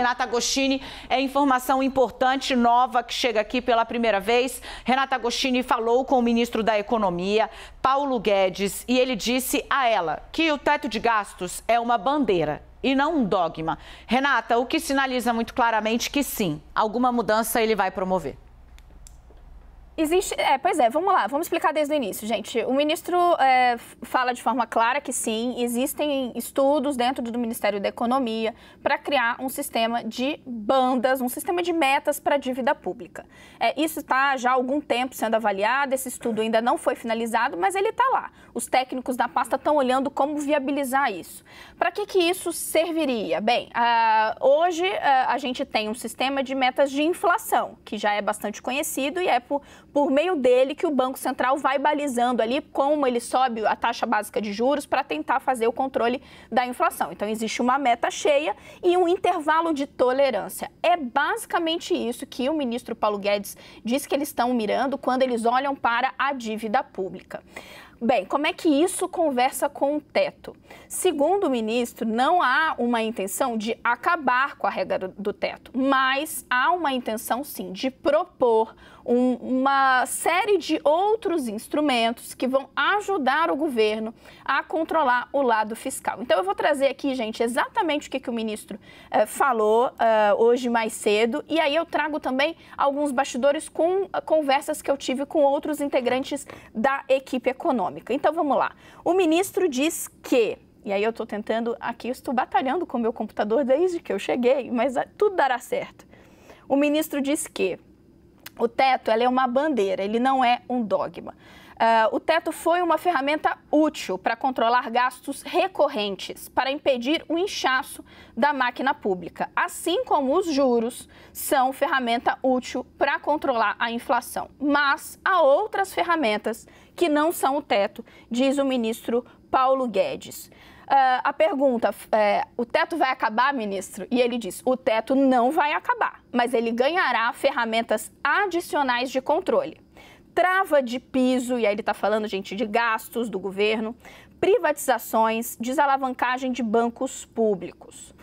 Renata Agostini, é informação importante, nova, que chega aqui pela primeira vez. Renata Agostini falou com o ministro da Economia, Paulo Guedes, e ele disse a ela que o teto de gastos é uma bandeira e não um dogma. Renata, o que sinaliza muito claramente que sim, alguma mudança ele vai promover. Existe, pois é, vamos lá, vamos explicar desde o início, gente. O ministro fala de forma clara que sim, existem estudos dentro do Ministério da Economia para criar um sistema de bandas, um sistema de metas para a dívida pública. Isso está já há algum tempo sendo avaliado, esse estudo ainda não foi finalizado, mas ele está lá. Os técnicos da pasta estão olhando como viabilizar isso. Para que isso serviria? Bem, hoje a gente tem um sistema de metas de inflação, que já é bastante conhecido e é por meio dele que o Banco Central vai balizando ali como ele sobe a taxa básica de juros para tentar fazer o controle da inflação. Então, existe uma meta cheia e um intervalo de tolerância. É basicamente isso que o ministro Paulo Guedes diz que eles estão mirando quando eles olham para a dívida pública. Bem, como é que isso conversa com o teto? Segundo o ministro, não há uma intenção de acabar com a regra do teto, mas há uma intenção, sim, de propor uma série de outros instrumentos que vão ajudar o governo a controlar o lado fiscal. Então, eu vou trazer aqui, gente, exatamente o que o ministro falou hoje mais cedo, e aí eu trago também alguns bastidores com conversas que eu tive com outros integrantes da equipe econômica. Então, vamos lá. O ministro diz que, e aí eu estou tentando, aqui eu estou batalhando com o meu computador desde que eu cheguei, mas tudo dará certo. O ministro diz que o teto é uma bandeira, ele não é um dogma. O teto foi uma ferramenta útil para controlar gastos recorrentes, para impedir o inchaço da máquina pública, assim como os juros são ferramenta útil para controlar a inflação. Mas há outras ferramentas que não são o teto, diz o ministro Paulo Guedes. A pergunta, o teto vai acabar, ministro? E ele diz, o teto não vai acabar, mas ele ganhará ferramentas adicionais de controle. Trava de piso, e aí ele está falando, gente, de gastos do governo, privatizações, desalavancagem de bancos públicos.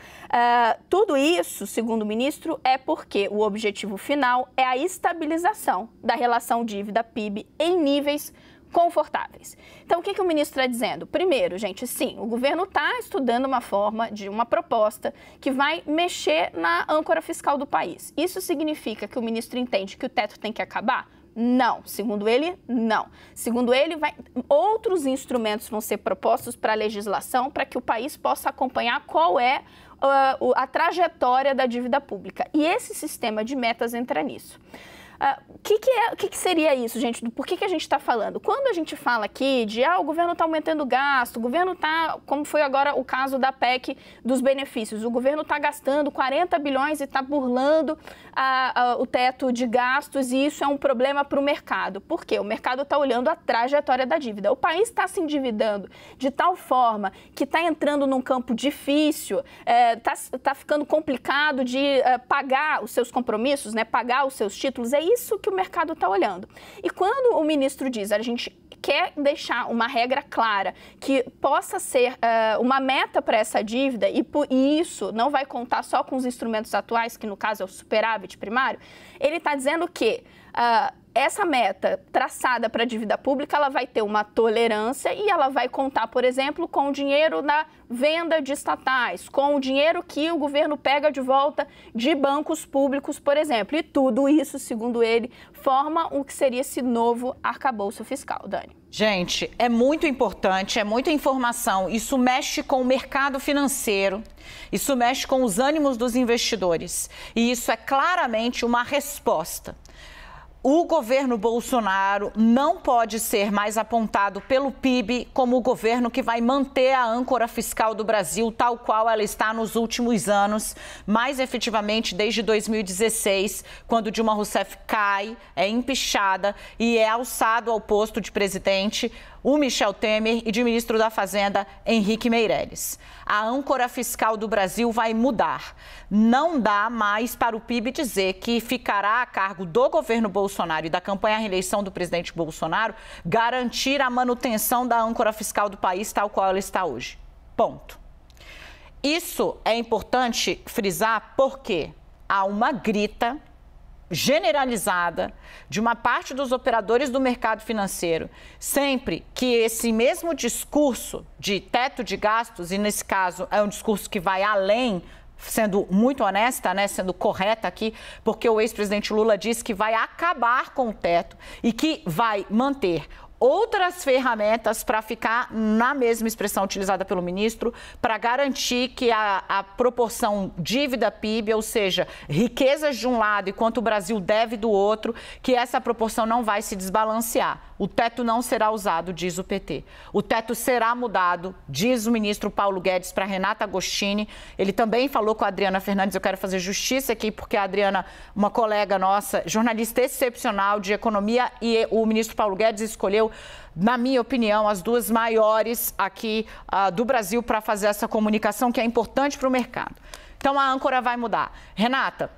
Tudo isso, segundo o ministro, é porque o objetivo final é a estabilização da relação dívida-PIB em níveis confortáveis. Então, o que o ministro está dizendo? Primeiro, gente, sim, o governo está estudando uma forma de uma proposta que vai mexer na âncora fiscal do país. Isso significa que o ministro entende que o teto tem que acabar? Não. Segundo ele, não. Segundo ele, outros instrumentos vão ser propostos para a legislação para que o país possa acompanhar qual é a trajetória da dívida pública. E esse sistema de metas entra nisso. O que seria isso, gente? Por que a gente está falando? Quando a gente fala aqui de o governo está aumentando o gasto, o governo está, como foi agora o caso da PEC dos benefícios, o governo está gastando 40 bilhões e está burlando o teto de gastos e isso é um problema para o mercado. Por quê? O mercado está olhando a trajetória da dívida. O país está se endividando de tal forma que está entrando num campo difícil, está ficando complicado de pagar os seus compromissos, né? Pagar os seus títulos. É isso que o mercado está olhando. E quando o ministro diz, a gente quer deixar uma regra clara que possa ser uma meta para essa dívida e isso não vai contar só com os instrumentos atuais, que no caso é o superávit primário, ele está dizendo que essa meta traçada para a dívida pública, ela vai ter uma tolerância e ela vai contar, por exemplo, com o dinheiro da venda de estatais, com o dinheiro que o governo pega de volta de bancos públicos, por exemplo. E tudo isso, segundo ele, forma o que seria esse novo arcabouço fiscal. Dani. Gente, é muito importante, é muita informação. Isso mexe com o mercado financeiro, isso mexe com os ânimos dos investidores. E isso é claramente uma resposta. O governo Bolsonaro não pode ser mais apontado pelo PIB como o governo que vai manter a âncora fiscal do Brasil tal qual ela está nos últimos anos, mais efetivamente desde 2016, quando Dilma Rousseff cai, é empichada e é alçado ao posto de presidente o Michel Temer e de ministro da Fazenda, Henrique Meirelles. A âncora fiscal do Brasil vai mudar. Não dá mais para o PIB dizer que ficará a cargo do governo Bolsonaro e da campanha à reeleição do presidente Bolsonaro garantir a manutenção da âncora fiscal do país tal qual ela está hoje. Ponto. Isso é importante frisar porque há uma grita generalizada de uma parte dos operadores do mercado financeiro, sempre que esse mesmo discurso de teto de gastos, e nesse caso é um discurso que vai além, sendo muito honesta, né, sendo correta aqui, porque o ex-presidente Lula disse que vai acabar com o teto e que vai manter outras ferramentas para ficar na mesma expressão utilizada pelo ministro, para garantir que a proporção dívida-PIB, ou seja, riquezas de um lado e quanto o Brasil deve do outro, que essa proporção não vai se desbalancear. O teto não será usado, diz o PT. O teto será mudado, diz o ministro Paulo Guedes para Renata Agostini. Ele também falou com a Adriana Fernandes, eu quero fazer justiça aqui, porque a Adriana, uma colega nossa, jornalista excepcional de economia, e o ministro Paulo Guedes escolheu, na minha opinião, as duas maiores aqui do Brasil para fazer essa comunicação que é importante para o mercado. Então, a âncora vai mudar. Renata,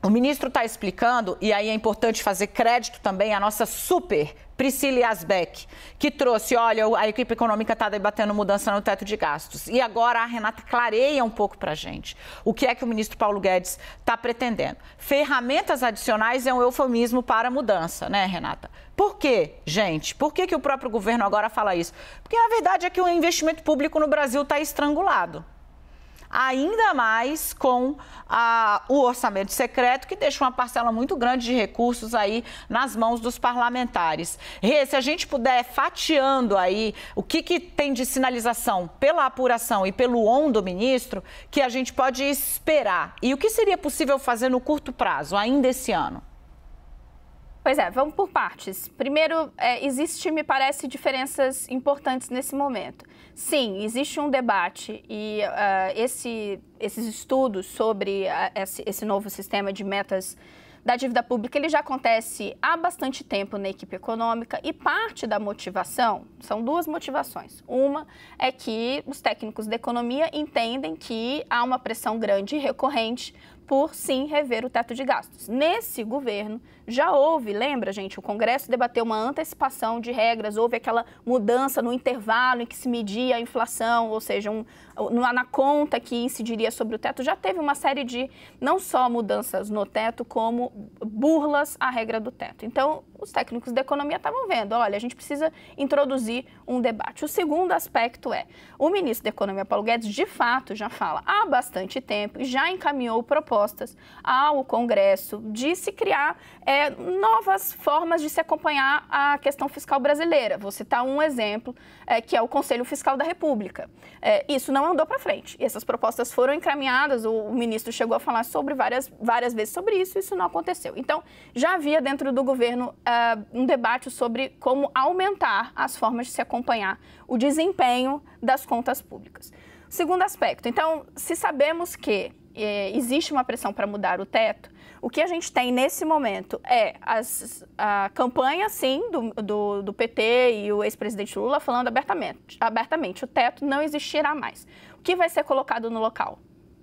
o ministro está explicando, e aí é importante fazer crédito também à nossa super Priscila Yazbek, que trouxe, olha, a equipe econômica está debatendo mudança no teto de gastos. E agora a Renata clareia um pouco para a gente o que é que o ministro Paulo Guedes está pretendendo. Ferramentas adicionais é um eufemismo para mudança, né, Renata? Por quê, gente? Por que o próprio governo agora fala isso? Porque a verdade é que o investimento público no Brasil está estrangulado. Ainda mais com o orçamento secreto, que deixa uma parcela muito grande de recursos aí nas mãos dos parlamentares. Rê, se a gente puder fatiando aí o que tem de sinalização pela apuração e pelo on do ministro, que a gente pode esperar. E o que seria possível fazer no curto prazo, ainda esse ano? Pois é, vamos por partes. Primeiro, existe, me parece, diferenças importantes nesse momento. Sim, existe um debate e esses estudos sobre esse novo sistema de metas da dívida pública, ele já acontece há bastante tempo na equipe econômica e parte da motivação, são duas motivações. Uma é que os técnicos da economia entendem que há uma pressão grande e recorrente por, sim, rever o teto de gastos. Nesse governo, já houve, lembra, gente, o Congresso debateu uma antecipação de regras, houve aquela mudança no intervalo em que se media a inflação, ou seja, na conta que incidiria sobre o teto, já teve uma série de, não só mudanças no teto, como burlas à regra do teto. Então, os técnicos da economia estavam vendo, olha, a gente precisa introduzir um debate. O segundo aspecto é, o ministro da Economia, Paulo Guedes, de fato, já fala há bastante tempo e já encaminhou propostas ao Congresso de se criar novas formas de se acompanhar a questão fiscal brasileira. Vou citar um exemplo, que é o Conselho Fiscal da República. Isso não andou para frente. Essas propostas foram encaminhadas, o ministro chegou a falar sobre várias vezes sobre isso, isso não aconteceu. Então, já havia dentro do governo um debate sobre como aumentar as formas de se acompanhar o desempenho das contas públicas. Segundo aspecto, então, se sabemos que existe uma pressão para mudar o teto, o que a gente tem nesse momento é a campanha, sim, do PT e o ex-presidente Lula falando abertamente, o teto não existirá mais. O que vai ser colocado no local?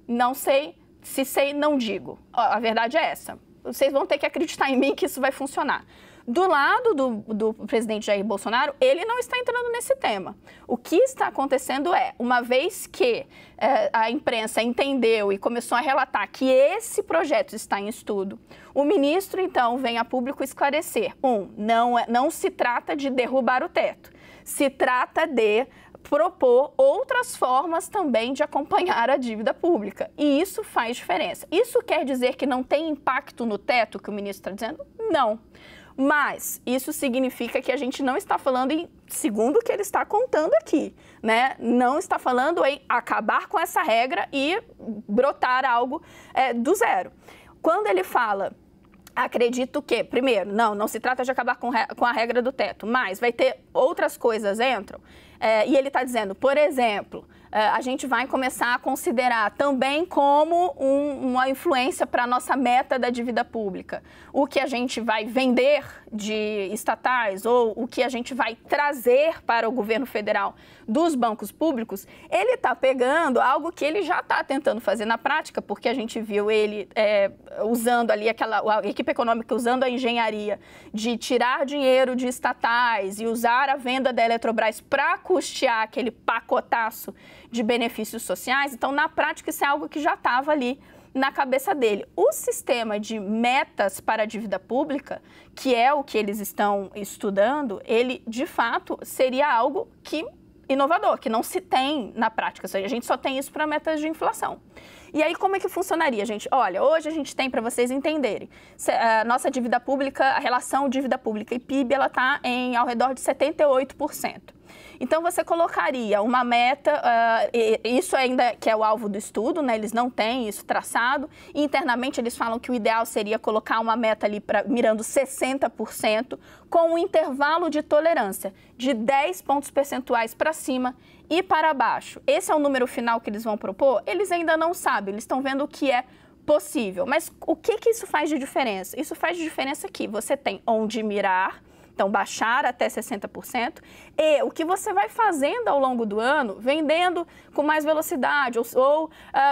Não sei, se sei, não digo. A verdade é essa. Vocês vão ter que acreditar em mim que isso vai funcionar. Do lado do presidente Jair Bolsonaro, ele não está entrando nesse tema. O que está acontecendo é, uma vez que a imprensa entendeu e começou a relatar que esse projeto está em estudo, o ministro, então, vem a público esclarecer. Não se trata de derrubar o teto, se trata de propor outras formas também de acompanhar a dívida pública. E isso faz diferença. Isso quer dizer que não tem impacto no teto que o ministro está dizendo? Não. Mas isso significa que a gente não está falando em, segundo o que ele está contando aqui, né? Não está falando em acabar com essa regra e brotar algo do zero. Quando ele fala, acredito que, primeiro, não se trata de acabar com a regra do teto, mas vai ter outras coisas entram. E ele está dizendo, por exemplo, a gente vai começar a considerar também como uma influência para a nossa meta da dívida pública. O que a gente vai vender de estatais ou o que a gente vai trazer para o governo federal dos bancos públicos, ele está pegando algo que ele já está tentando fazer na prática, porque a gente viu ele usando ali a equipe econômica usando a engenharia de tirar dinheiro de estatais e usar a venda da Eletrobras para custear aquele pacotaço de benefícios sociais. Então, na prática, isso é algo que já estava ali na cabeça dele. O sistema de metas para a dívida pública, que é o que eles estão estudando, ele, de fato, seria algo inovador, que não se tem na prática. Ou seja, a gente só tem isso para metas de inflação. E aí, como é que funcionaria, gente? Olha, hoje a gente tem, para vocês entenderem, a nossa dívida pública, a relação dívida pública e PIB, ela está ao redor de 78%. Então, você colocaria uma meta, isso ainda que é o alvo do estudo, né? Eles não têm isso traçado. E, internamente, eles falam que o ideal seria colocar uma meta ali mirando 60%, com um intervalo de tolerância de 10 pontos percentuais para cima e para baixo. Esse é o número final que eles vão propor? Eles ainda não sabem, eles estão vendo o que é possível. Mas o que isso faz de diferença? Isso faz de diferença que você tem onde mirar, então baixar até 60%, e o que você vai fazendo ao longo do ano, vendendo com mais velocidade ou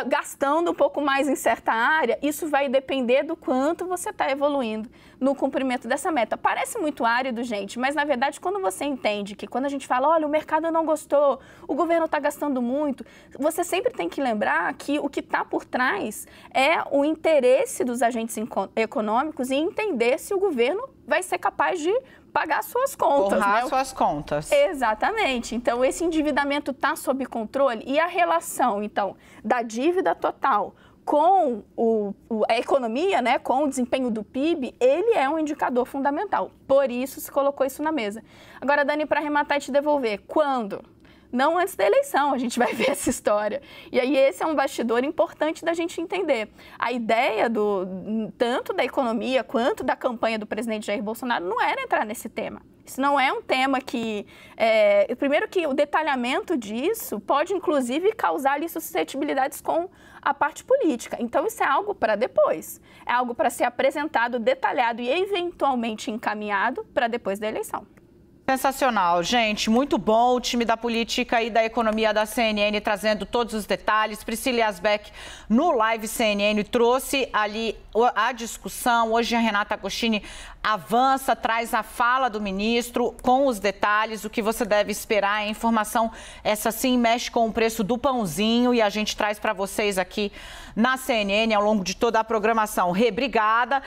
gastando um pouco mais em certa área, isso vai depender do quanto você está evoluindo no cumprimento dessa meta. Parece muito árido, gente, mas na verdade quando você entende que quando a gente fala, olha, o mercado não gostou, o governo está gastando muito, você sempre tem que lembrar que o que está por trás é o interesse dos agentes econômicos em entender se o governo vai ser capaz de pagar suas contas. Honrar suas contas. Exatamente. Então, esse endividamento está sob controle e a relação, então, da dívida total com a economia, né, com o desempenho do PIB, ele é um indicador fundamental. Por isso, se colocou isso na mesa. Agora, Dani, para arrematar e te devolver, quando? Não antes da eleição, a gente vai ver essa história. E aí esse é um bastidor importante da gente entender. A ideia tanto da economia quanto da campanha do presidente Jair Bolsonaro não era entrar nesse tema. Isso não é um tema que... primeiro que o detalhamento disso pode, inclusive, causar ali suscetibilidades com a parte política. Então, isso é algo para depois. É algo para ser apresentado, detalhado e, eventualmente, encaminhado para depois da eleição. Sensacional, gente, muito bom o time da política e da economia da CNN trazendo todos os detalhes. Priscila Yazbek no Live CNN trouxe ali a discussão. Hoje a Renata Agostini avança, traz a fala do ministro com os detalhes, o que você deve esperar. A informação, essa sim, mexe com o preço do pãozinho e a gente traz para vocês aqui na CNN ao longo de toda a programação. Rê, obrigada.